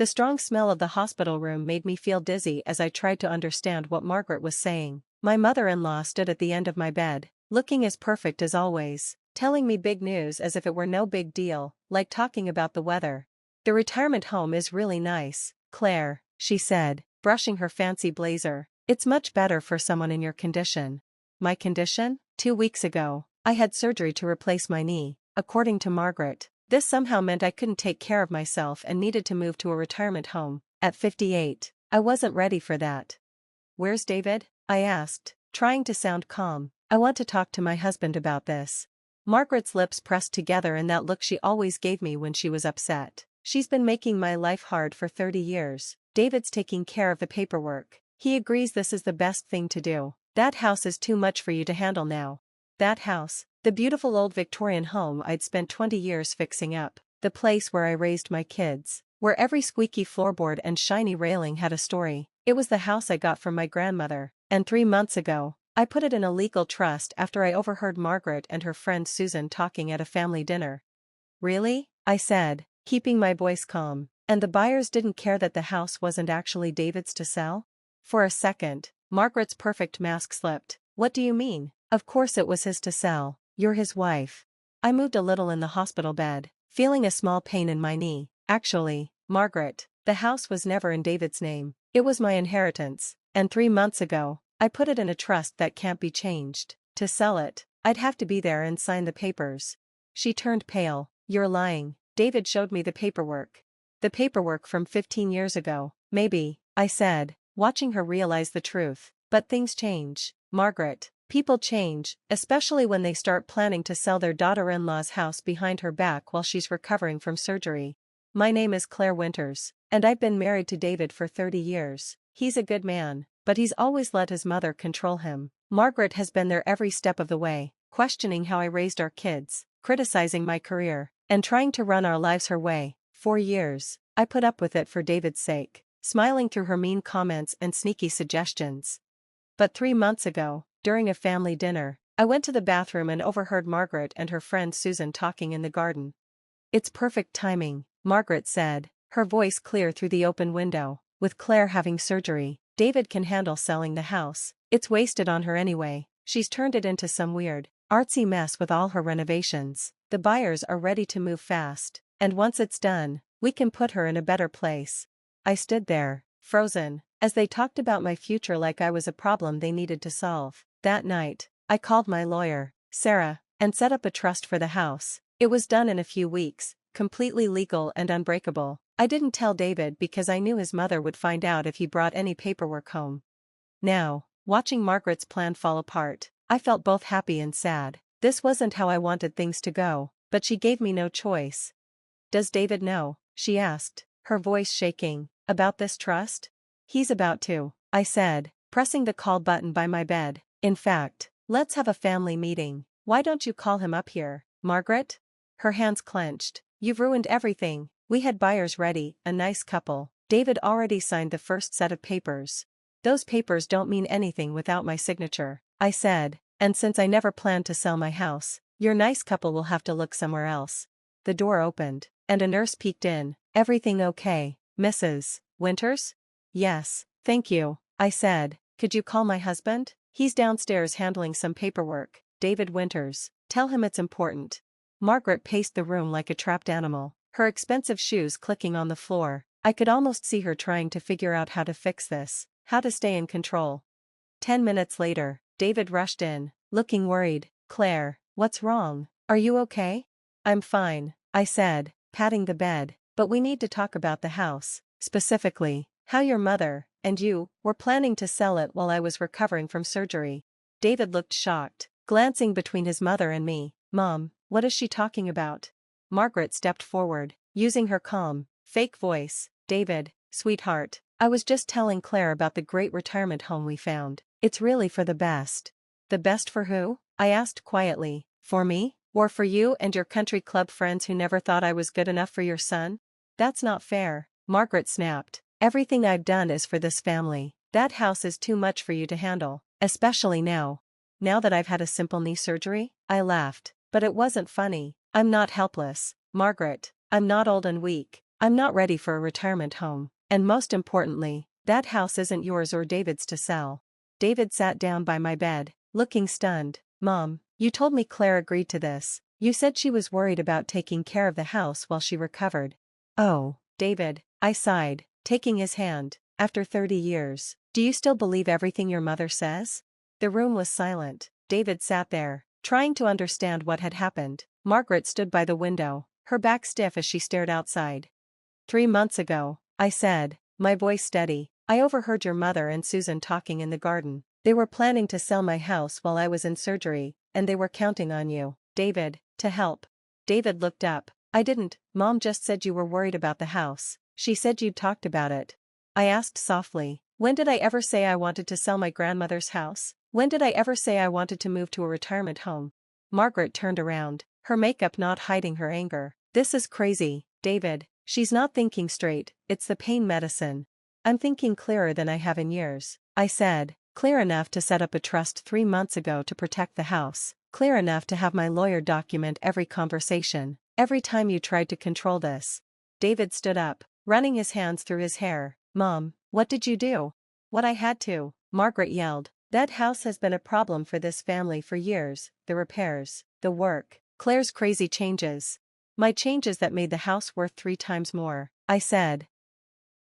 The strong smell of the hospital room made me feel dizzy as I tried to understand what Margaret was saying. My mother-in-law stood at the end of my bed, looking as perfect as always, telling me big news as if it were no big deal, like talking about the weather. "The retirement home is really nice, Claire," she said, brushing her fancy blazer. "It's much better for someone in your condition." My condition? 2 weeks ago, I had surgery to replace my knee, according to Margaret. This somehow meant I couldn't take care of myself and needed to move to a retirement home. At 58, I wasn't ready for that. "Where's David?" I asked, trying to sound calm. "I want to talk to my husband about this." Margaret's lips pressed together in that look she always gave me when she was upset. "She's been making my life hard for 30 years. David's taking care of the paperwork. He agrees this is the best thing to do. That house is too much for you to handle now." That house, the beautiful old Victorian home I'd spent 20 years fixing up, the place where I raised my kids, where every squeaky floorboard and shiny railing had a story. It was the house I got from my grandmother, and 3 months ago, I put it in a legal trust after I overheard Margaret and her friend Susan talking at a family dinner. "Really?" I said, keeping my voice calm. "And the buyers didn't care that the house wasn't actually David's to sell?" For a second, Margaret's perfect mask slipped. "What do you mean? Of course it was his to sell. You're his wife." I moved a little in the hospital bed, feeling a small pain in my knee. "Actually, Margaret, the house was never in David's name. It was my inheritance, and 3 months ago, I put it in a trust that can't be changed. To sell it, I'd have to be there and sign the papers." She turned pale. "You're lying." David showed me the paperwork. "The paperwork from 15 years ago, maybe," I said, watching her realize the truth. "But things change, Margaret. People change, especially when they start planning to sell their daughter-in-law's house behind her back while she's recovering from surgery. My name is Claire Winters, and I've been married to David for 30 years. He's a good man, but he's always let his mother control him. Margaret has been there every step of the way, questioning how I raised our kids, criticizing my career, and trying to run our lives her way. 4 years, I put up with it for David's sake, smiling through her mean comments and sneaky suggestions. But 3 months ago, during a family dinner, I went to the bathroom and overheard Margaret and her friend Susan talking in the garden. "It's perfect timing," Margaret said, her voice clear through the open window. "With Claire having surgery, David can handle selling the house. It's wasted on her anyway. She's turned it into some weird, artsy mess with all her renovations. The buyers are ready to move fast, and once it's done, we can put her in a better place." I stood there, frozen, as they talked about my future like I was a problem they needed to solve. That night, I called my lawyer, Sarah, and set up a trust for the house. It was done in a few weeks, completely legal and unbreakable. I didn't tell David because I knew his mother would find out if he brought any paperwork home. Now, watching Margaret's plan fall apart, I felt both happy and sad. This wasn't how I wanted things to go, but she gave me no choice. "Does David know?" she asked, her voice shaking. "About this trust?" "He's about to," I said, pressing the call button by my bed. "In fact, let's have a family meeting. Why don't you call him up here, Margaret?" Her hands clenched. "You've ruined everything. We had buyers ready, a nice couple. David already signed the first set of papers." "Those papers don't mean anything without my signature," I said, "and since I never planned to sell my house, your nice couple will have to look somewhere else." The door opened, and a nurse peeked in. "Everything okay, Mrs. Winters?" "Yes, thank you," I said. "Could you call my husband? He's downstairs handling some paperwork. David Winters. Tell him it's important." Margaret paced the room like a trapped animal, her expensive shoes clicking on the floor. I could almost see her trying to figure out how to fix this, how to stay in control. 10 minutes later, David rushed in, looking worried. "Claire, what's wrong? Are you okay?" "I'm fine," I said, patting the bed, "but we need to talk about the house, specifically, how your mother, and you, were planning to sell it while I was recovering from surgery." David looked shocked, glancing between his mother and me. "Mom, what is she talking about?" Margaret stepped forward, using her calm, fake voice. "David, sweetheart, I was just telling Claire about the great retirement home we found. It's really for the best." "The best for who?" I asked quietly. "For me? Or for you and your country club friends who never thought I was good enough for your son?" "That's not fair," Margaret snapped. "Everything I've done is for this family. That house is too much for you to handle, especially now." "Now that I've had a simple knee surgery?" I laughed. But it wasn't funny. "I'm not helpless, Margaret. I'm not old and weak. I'm not ready for a retirement home. And most importantly, that house isn't yours or David's to sell. David sat down by my bed, looking stunned. Mom, you told me Claire agreed to this. You said she was worried about taking care of the house while she recovered. Oh, David, I sighed, taking his hand. After 30 years, do you still believe everything your mother says? The room was silent. David sat there, trying to understand what had happened. Margaret stood by the window, her back stiff as she stared outside. 3 months ago, I said, my voice steady, I overheard your mother and Susan talking in the garden. They were planning to sell my house while I was in surgery, and they were counting on you, David, to help. David looked up. I didn't, Mom just said you were worried about the house. She said you'd talked about it. I asked softly, when did I ever say I wanted to sell my grandmother's house? When did I ever say I wanted to move to a retirement home? Margaret turned around, her makeup not hiding her anger. This is crazy, David. She's not thinking straight, it's the pain medicine. I'm thinking clearer than I have in years, I said, clear enough to set up a trust 3 months ago to protect the house, clear enough to have my lawyer document every conversation, every time you tried to control this. David stood up, running his hands through his hair. Mom, what did you do? What I had to, Margaret yelled. That house has been a problem for this family for years, the repairs, the work, Claire's crazy changes. My changes that made the house worth 3 times more, I said.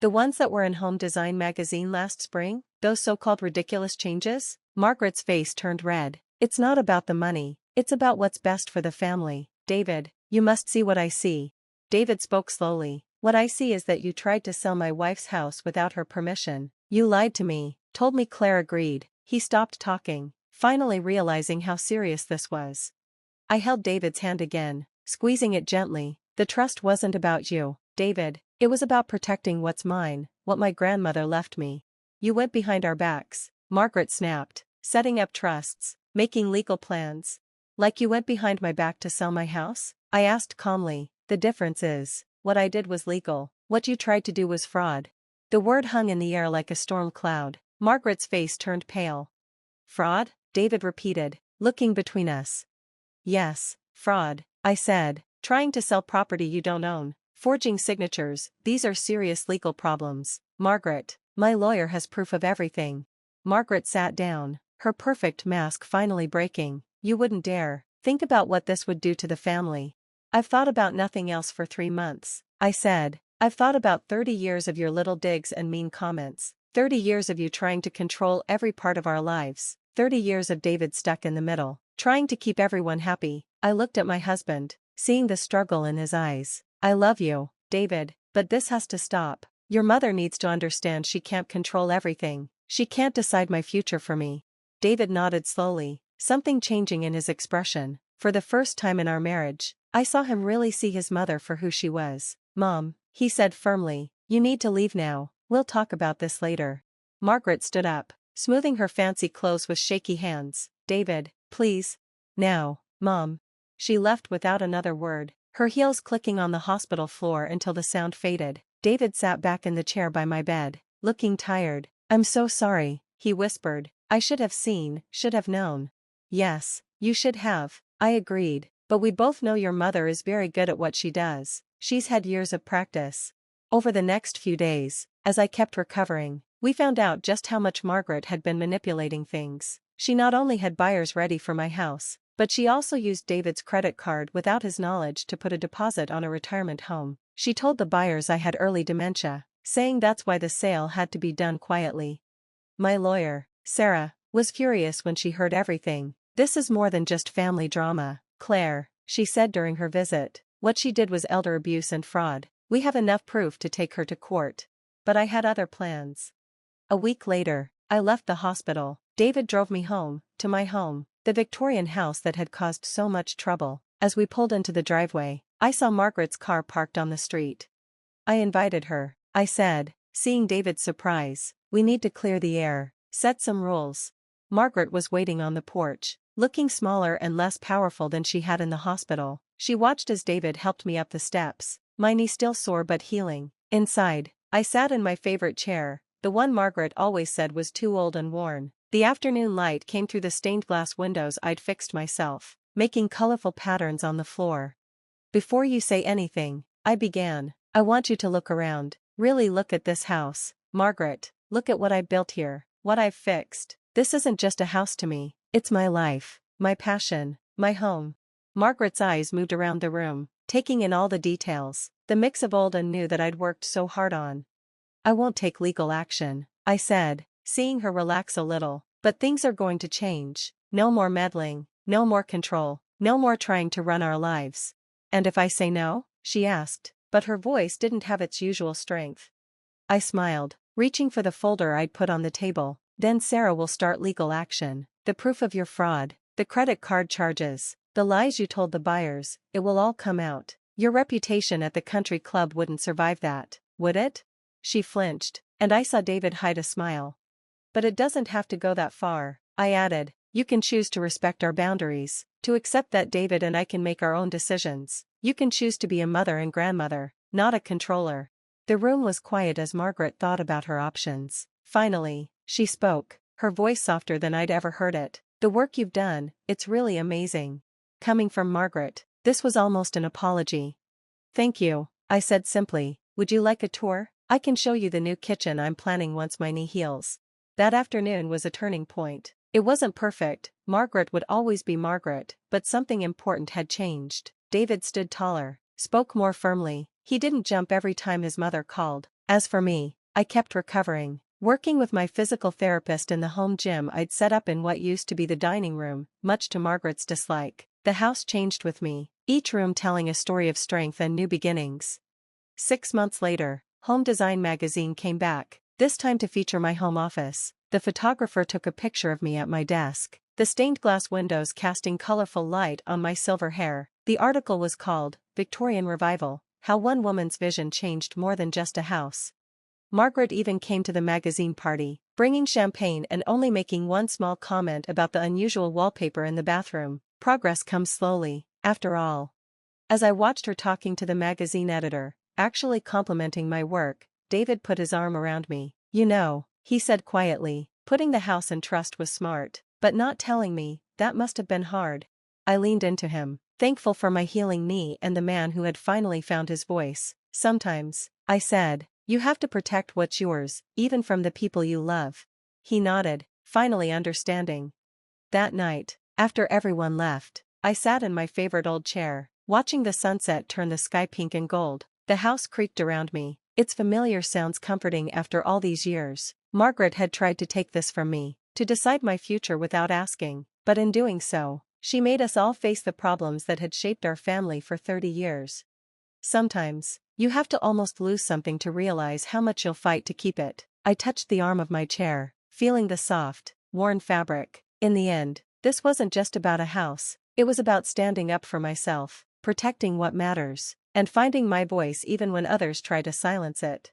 The ones that were in Home Design magazine last spring, those so-called ridiculous changes? Margaret's face turned red. It's not about the money, it's about what's best for the family. David, you must see what I see. David spoke slowly. What I see is that you tried to sell my wife's house without her permission. You lied to me, told me Claire agreed. He stopped talking, finally realizing how serious this was. I held David's hand again, squeezing it gently. The trust wasn't about you, David. It was about protecting what's mine, what my grandmother left me. You went behind our backs, Margaret snapped, setting up trusts, making legal plans. Like you went behind my back to sell my house? I asked calmly. The difference is, what I did was legal, what you tried to do was fraud. The word hung in the air like a storm cloud. Margaret's face turned pale. Fraud? David repeated, looking between us. Yes, fraud, I said, trying to sell property you don't own, forging signatures, these are serious legal problems. Margaret, my lawyer has proof of everything. Margaret sat down, her perfect mask finally breaking. You wouldn't dare. Think about what this would do to the family. I've thought about nothing else for 3 months, I said. I've thought about 30 years of your little digs and mean comments, 30 years of you trying to control every part of our lives, 30 years of David stuck in the middle, trying to keep everyone happy. I looked at my husband, seeing the struggle in his eyes. I love you, David, but this has to stop. Your mother needs to understand she can't control everything. She can't decide my future for me. David nodded slowly, something changing in his expression. For the first time in our marriage, I saw him really see his mother for who she was. Mom, he said firmly, you need to leave now, we'll talk about this later. Margaret stood up, smoothing her fancy clothes with shaky hands. David, please. Now, Mom. She left without another word, her heels clicking on the hospital floor until the sound faded. David sat back in the chair by my bed, looking tired. I'm so sorry, he whispered. I should have seen, should have known. Yes, you should have, I agreed, but we both know your mother is very good at what she does. She's had years of practice. Over the next few days, as I kept recovering, we found out just how much Margaret had been manipulating things. She not only had buyers ready for my house, but she also used David's credit card without his knowledge to put a deposit on a retirement home. She told the buyers I had early dementia, saying that's why the sale had to be done quietly. My lawyer, Sarah, was furious when she heard everything. This is more than just family drama, Claire, she said during her visit. What she did was elder abuse and fraud. We have enough proof to take her to court. But I had other plans. A week later, I left the hospital. David drove me home, to my home, the Victorian house that had caused so much trouble. As we pulled into the driveway, I saw Margaret's car parked on the street. I invited her, I said, seeing David's surprise. We need to clear the air, set some rules. Margaret was waiting on the porch, looking smaller and less powerful than she had in the hospital. She watched as David helped me up the steps, my knee still sore but healing. Inside, I sat in my favorite chair, the one Margaret always said was too old and worn. The afternoon light came through the stained glass windows I'd fixed myself, making colorful patterns on the floor. Before you say anything, I began, I want you to look around. Really look at this house, Margaret. Look at what I built here, what I've fixed. This isn't just a house to me, it's my life, my passion, my home. Margaret's eyes moved around the room, taking in all the details, the mix of old and new that I'd worked so hard on. I won't take legal action, I said, seeing her relax a little, but things are going to change. No more meddling, no more control, no more trying to run our lives. And if I say no? She asked, but her voice didn't have its usual strength. I smiled, reaching for the folder I'd put on the table. Then Sarah will start legal action. The proof of your fraud, the credit card charges, the lies you told the buyers, it will all come out. Your reputation at the country club wouldn't survive that, would it? She flinched, and I saw David hide a smile. But it doesn't have to go that far, I added. You can choose to respect our boundaries, to accept that David and I can make our own decisions. You can choose to be a mother and grandmother, not a controller. The room was quiet as Margaret thought about her options. Finally, she spoke, her voice softer than I'd ever heard it. The work you've done, it's really amazing. Coming from Margaret, this was almost an apology. Thank you, I said simply. Would you like a tour? I can show you the new kitchen I'm planning once my knee heals. That afternoon was a turning point. It wasn't perfect, Margaret would always be Margaret, but something important had changed. David stood taller, spoke more firmly. He didn't jump every time his mother called. As for me, I kept recovering, working with my physical therapist in the home gym I'd set up in what used to be the dining room, much to Margaret's dislike. The house changed with me, each room telling a story of strength and new beginnings. 6 months later, Home Design magazine came back, this time to feature my home office. The photographer took a picture of me at my desk, the stained glass windows casting colorful light on my silver hair. The article was called, Victorian Revival, How One Woman's Vision Changed More Than Just a House. Margaret even came to the magazine party, bringing champagne and only making one small comment about the unusual wallpaper in the bathroom. Progress comes slowly, after all. As I watched her talking to the magazine editor, actually complimenting my work, David put his arm around me. You know, he said quietly, putting the house in trust was smart, but not telling me, that must have been hard. I leaned into him, thankful for my healing knee and the man who had finally found his voice. Sometimes, I said, you have to protect what's yours, even from the people you love. He nodded, finally understanding. That night, after everyone left, I sat in my favorite old chair, watching the sunset turn the sky pink and gold. The house creaked around me, its familiar sounds comforting after all these years. Margaret had tried to take this from me, to decide my future without asking, but in doing so, she made us all face the problems that had shaped our family for 30 years. Sometimes, you have to almost lose something to realize how much you'll fight to keep it. I touched the arm of my chair, feeling the soft, worn fabric. In the end, this wasn't just about a house, it was about standing up for myself, protecting what matters, and finding my voice even when others try to silence it.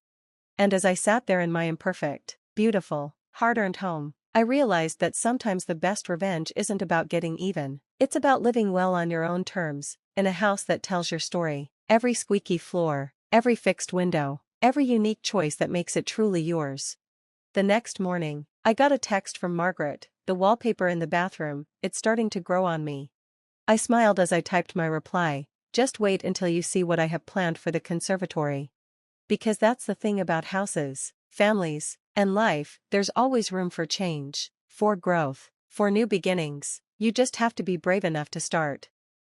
And as I sat there in my imperfect, beautiful, hard-earned home, I realized that sometimes the best revenge isn't about getting even, it's about living well on your own terms, in a house that tells your story, every squeaky floor, every fixed window, every unique choice that makes it truly yours. The next morning, I got a text from Margaret, the wallpaper in the bathroom, it's starting to grow on me. I smiled as I typed my reply, just wait until you see what I have planned for the conservatory. Because that's the thing about houses, families, and life, there's always room for change, for growth, for new beginnings. You just have to be brave enough to start.